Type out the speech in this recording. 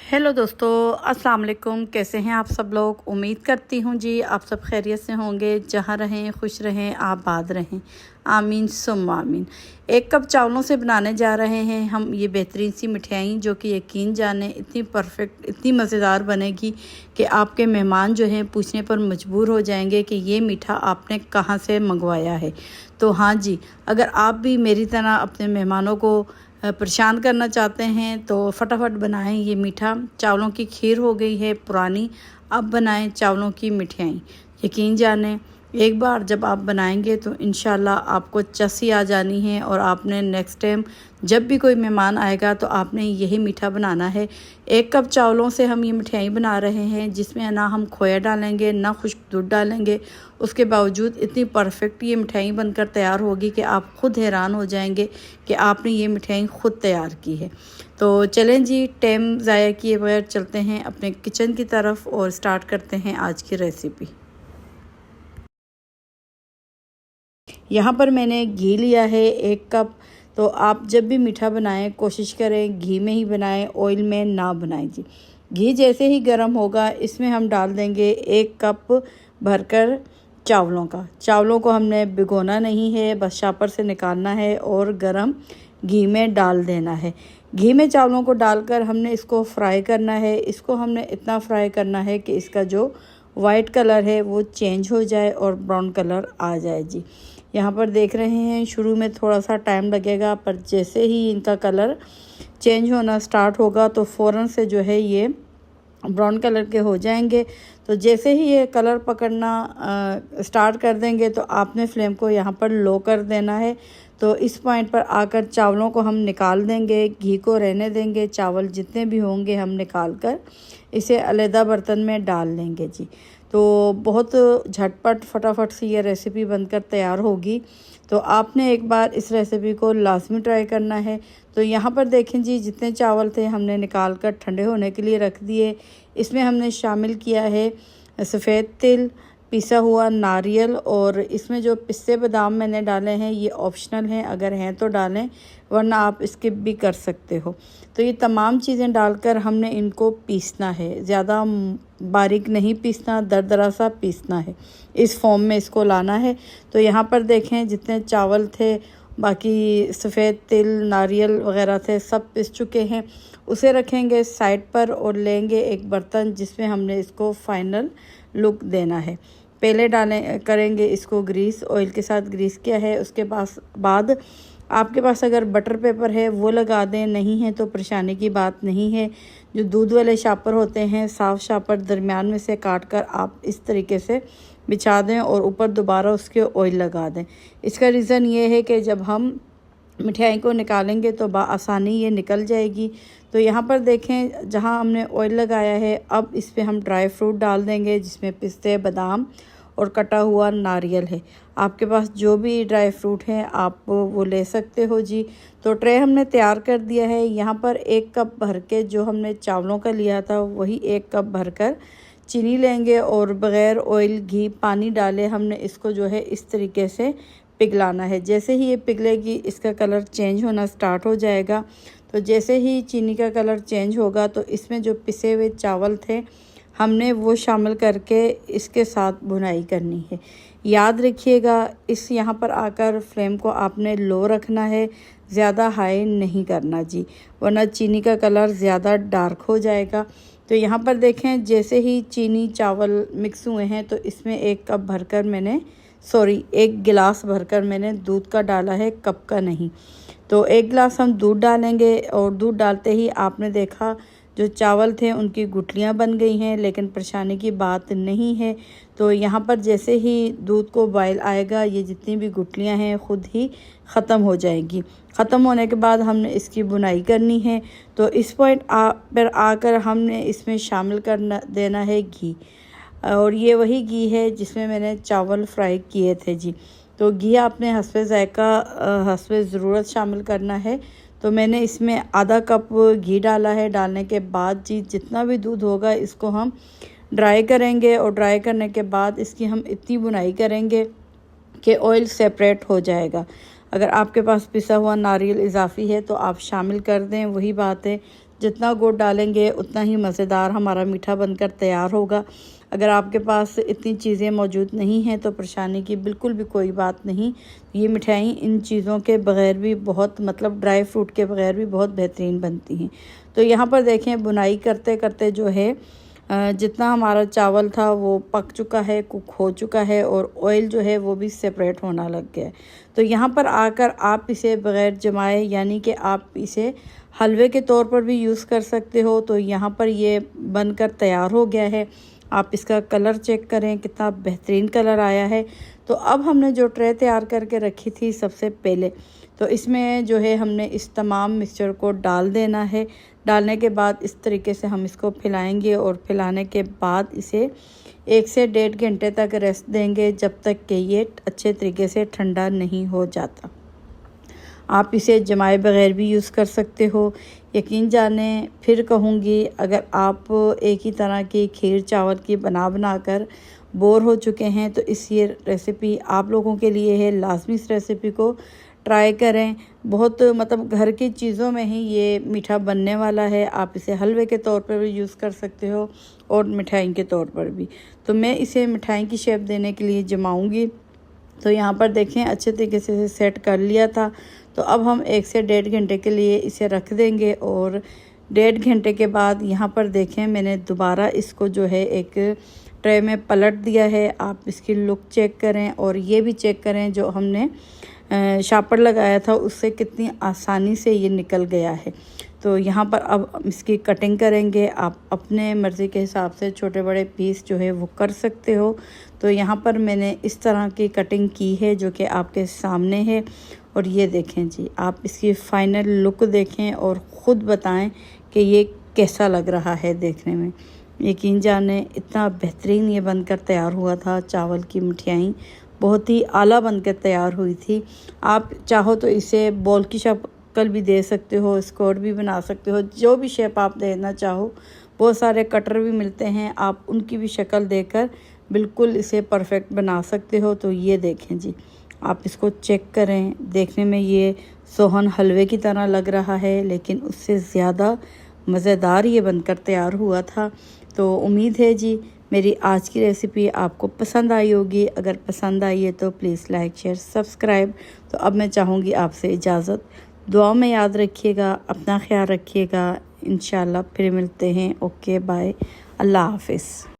Hello दोस्तों, अस्सलाम वालेकुम। कैसे हैं आप सब लोग? उम्मीद करती हूँ जी आप सब खैरियत से होंगे। जहाँ रहें खुश रहें, आबाद रहें, आमीन सुम्मा आमीन। 1 कप चावलों से बनाने जा रहे हैं हम ये बेहतरीन सी मिठाई, जो कि यकीन जाने इतनी परफेक्ट, इतनी मज़ेदार बनेगी कि आपके मेहमान जो हैं पूछने पर मजबूर हो जाएंगे कि ये मीठा आपने कहाँ से मंगवाया है। तो हाँ जी, अगर आप भी मेरी तरह अपने मेहमानों को परेशान करना चाहते हैं तो फटाफट बनाएं ये मीठा। चावलों की खीर हो गई है पुरानी, अब बनाएं चावलों की मिठाई। यकीन जानें एक बार जब आप बनाएंगे तो इंशाल्लाह आपको चस्सी आ जानी है, और आपने नेक्स्ट टाइम जब भी कोई मेहमान आएगा तो आपने यही मीठा बनाना है। 1 कप चावलों से हम ये मिठाई बना रहे हैं, जिसमें ना हम खोया डालेंगे ना खुश्क दूध डालेंगे। उसके बावजूद इतनी परफेक्ट ये मिठाई बनकर तैयार होगी कि आप खुद हैरान हो जाएंगे कि आपने ये मिठाई खुद तैयार की है। तो चलें जी, टाइम ज़ाया किए बगैर चलते हैं अपने किचन की तरफ और स्टार्ट करते हैं आज की रेसिपी। यहाँ पर मैंने घी लिया है 1 कप। तो आप जब भी मीठा बनाएं कोशिश करें घी में ही बनाएं, ऑयल में ना बनाएं जी। घी जैसे ही गर्म होगा इसमें हम डाल देंगे 1 कप भरकर चावलों को हमने भिगोना नहीं है, बस शापर से निकालना है और गरम घी में डाल देना है। घी में चावलों को डालकर हमने इसको फ्राई करना है। इसको हमने इतना फ्राई करना है कि इसका जो वाइट कलर है वो चेंज हो जाए और ब्राउन कलर आ जाए जी। यहाँ पर देख रहे हैं शुरू में थोड़ा सा टाइम लगेगा, पर जैसे ही इनका कलर चेंज होना स्टार्ट होगा तो फ़ौरन से जो है ये ब्राउन कलर के हो जाएंगे। तो जैसे ही ये कलर पकड़ना स्टार्ट कर देंगे तो आपने फ्लेम को यहाँ पर लो कर देना है। तो इस पॉइंट पर आकर चावलों को हम निकाल देंगे, घी को रहने देंगे। चावल जितने भी होंगे हम निकाल कर इसे अलग बर्तन में डाल लेंगे जी। तो बहुत झटपट फटाफट से ये रेसिपी बनकर तैयार होगी। तो आपने एक बार इस रेसिपी को लाजमी ट्राई करना है। तो यहाँ पर देखें जी, जितने चावल थे हमने निकाल कर ठंडे होने के लिए रख दिए। इसमें हमने शामिल किया है सफ़ेद तिल, पिसा हुआ नारियल, और इसमें जो पिस्ते बादाम मैंने डाले हैं ये ऑप्शनल हैं, अगर हैं तो डालें वरना आप स्किप भी कर सकते हो। तो ये तमाम चीज़ें डालकर हमने इनको पीसना है, ज़्यादा बारीक नहीं पीसना, दरदरा सा पीसना है। इस फॉर्म में इसको लाना है। तो यहाँ पर देखें जितने चावल थे, बाकी सफ़ेद तिल, नारियल वगैरह थे, सब पिस चुके हैं। उसे रखेंगे साइड पर और लेंगे एक बर्तन जिसमें हमने इसको फाइनल लुक देना है। पहले करेंगे इसको ग्रीस, ऑयल के साथ ग्रीस किया है। उसके बाद आपके पास अगर बटर पेपर है वो लगा दें, नहीं है तो परेशानी की बात नहीं है। जो दूध वाले शापर होते हैं, साफ़ शापर, दरमियान में से काट कर आप इस तरीके से बिछा दें और ऊपर दोबारा उसके ऑयल लगा दें। इसका रीज़न ये है कि जब हम मिठाई को निकालेंगे तो आसानी ये निकल जाएगी। तो यहाँ पर देखें जहाँ हमने ऑयल लगाया है, अब इस पर हम ड्राई फ्रूट डाल देंगे, जिसमें पिस्ते, बादाम और कटा हुआ नारियल है। आपके पास जो भी ड्राई फ्रूट हैं आप वो ले सकते हो जी। तो ट्रे हमने तैयार कर दिया है। यहाँ पर 1 कप भर के जो हमने चावलों का लिया था वही 1 कप भरकर चीनी लेंगे, और बग़ैर ऑयल, घी, पानी डाले हमने इसको जो है इस तरीके से पिघलाना है। जैसे ही ये पिघलेगी इसका कलर चेंज होना स्टार्ट हो जाएगा। तो जैसे ही चीनी का कलर चेंज होगा तो इसमें जो पिसे हुए चावल थे हमने वो शामिल करके इसके साथ भुनाई करनी है। याद रखिएगा इस यहाँ पर आकर फ्लेम को आपने लो रखना है, ज़्यादा हाई नहीं करना जी, वरना चीनी का कलर ज़्यादा डार्क हो जाएगा। तो यहाँ पर देखें जैसे ही चीनी चावल मिक्स हुए हैं तो इसमें 1 कप भरकर मैंने 1 गिलास भरकर मैंने दूध का डाला है, कप का नहीं। तो 1 गिलास हम दूध डालेंगे, और दूध डालते ही आपने देखा जो चावल थे उनकी गुठलियाँ बन गई हैं, लेकिन परेशानी की बात नहीं है। तो यहाँ पर जैसे ही दूध को बॉयल आएगा ये जितनी भी गुठलियाँ हैं खुद ही ख़त्म हो जाएंगी। ख़त्म होने के बाद हमने इसकी बुनाई करनी है। तो इस पॉइंट पर आकर हमने इसमें शामिल करना देना है घी, और ये वही घी है जिसमें मैंने चावल फ्राई किए थे जी। तो घी आपने हस्बे ज़ायक़ा, हस्बे ज़रूरत शामिल करना है। तो मैंने इसमें आधा कप घी डाला है। डालने के बाद जी जितना भी दूध होगा इसको हम ड्राई करेंगे, और ड्राई करने के बाद इसकी हम इतनी बुनाई करेंगे कि ऑयल सेपरेट हो जाएगा। अगर आपके पास पिसा हुआ नारियल इजाफ़ी है तो आप शामिल कर दें, वही बात है। जितना गुड़ डालेंगे उतना ही मज़ेदार हमारा मीठा बनकर तैयार होगा। अगर आपके पास इतनी चीज़ें मौजूद नहीं हैं तो परेशानी की बिल्कुल भी कोई बात नहीं। ये मिठाई इन चीज़ों के बग़ैर भी बहुत मतलब ड्राई फ्रूट के बग़ैर भी बहुत बेहतरीन बनती हैं। तो यहाँ पर देखें बुनाई करते करते जो है जितना हमारा चावल था वो पक चुका है, कुक हो चुका है और ऑयल जो है वो भी सेपरेट होना लग गया है। तो यहाँ पर आकर आप इसे बग़ैर जमाए यानी कि आप इसे हलवे के तौर पर भी यूज़ कर सकते हो। तो यहाँ पर ये बनकर तैयार हो गया है। आप इसका कलर चेक करें कितना बेहतरीन कलर आया है। तो अब हमने जो ट्रे तैयार करके रखी थी सबसे पहले, तो इसमें जो है हमने इस तमाम मिक्सचर को डाल देना है। डालने के बाद इस तरीके से हम इसको फैलाएंगे और फैलाने के बाद इसे 1 से 1.5 घंटे तक रेस्ट देंगे जब तक कि ये अच्छे तरीके से ठंडा नहीं हो जाता। आप इसे जमाए बग़ैर भी यूज़ कर सकते हो। यकीन जाने फिर कहूँगी, अगर आप एक ही तरह की खीर चावल की बना कर बोर हो चुके हैं तो इस ये रेसिपी आप लोगों के लिए है। लाजमी इस रेसिपी को ट्राई करें। बहुत मतलब घर की चीज़ों में ही ये मीठा बनने वाला है। आप इसे हलवे के तौर पर भी यूज़ कर सकते हो और मिठाई के तौर पर भी। तो मैं इसे मिठाई की शेप देने के लिए जमाऊँगी। तो यहाँ पर देखें अच्छे तरीके से सेट कर लिया था। तो अब हम 1 से 1.5 घंटे के लिए इसे रख देंगे और 1.5 घंटे के बाद यहाँ पर देखें मैंने दोबारा इसको जो है एक ट्रे में पलट दिया है। आप इसकी लुक चेक करें और ये भी चेक करें जो हमने शापर लगाया था उससे कितनी आसानी से ये निकल गया है। तो यहाँ पर अब इसकी कटिंग करेंगे। आप अपने मर्ज़ी के हिसाब से छोटे बड़े पीस जो है वो कर सकते हो। तो यहाँ पर मैंने इस तरह की कटिंग की है जो कि आपके सामने है। और ये देखें जी, आप इसकी फ़ाइनल लुक देखें और ख़ुद बताएं कि ये कैसा लग रहा है देखने में। यकीन जाने इतना बेहतरीन ये बनकर तैयार हुआ था। चावल की मिठाई बहुत ही आला बनकर तैयार हुई थी। आप चाहो तो इसे बॉल की शक्ल भी दे सकते हो, स्क्वायर भी बना सकते हो, जो भी शेप आप देना चाहो। बहुत सारे कटर भी मिलते हैं, आप उनकी भी शक्ल देकर बिल्कुल इसे परफेक्ट बना सकते हो। तो ये देखें जी, आप इसको चेक करें। देखने में ये सोहन हलवे की तरह लग रहा है लेकिन उससे ज़्यादा मज़ेदार ये बनकर तैयार हुआ था। तो उम्मीद है जी मेरी आज की रेसिपी आपको पसंद आई होगी। अगर पसंद आई है तो प्लीज़ लाइक शेयर सब्सक्राइब। तो अब मैं चाहूँगी आपसे इजाज़त। दुआ में याद रखिएगा, अपना ख्याल रखिएगा। इंशाल्लाह फिर मिलते हैं। ओके बाय, अल्लाह हाफिज़।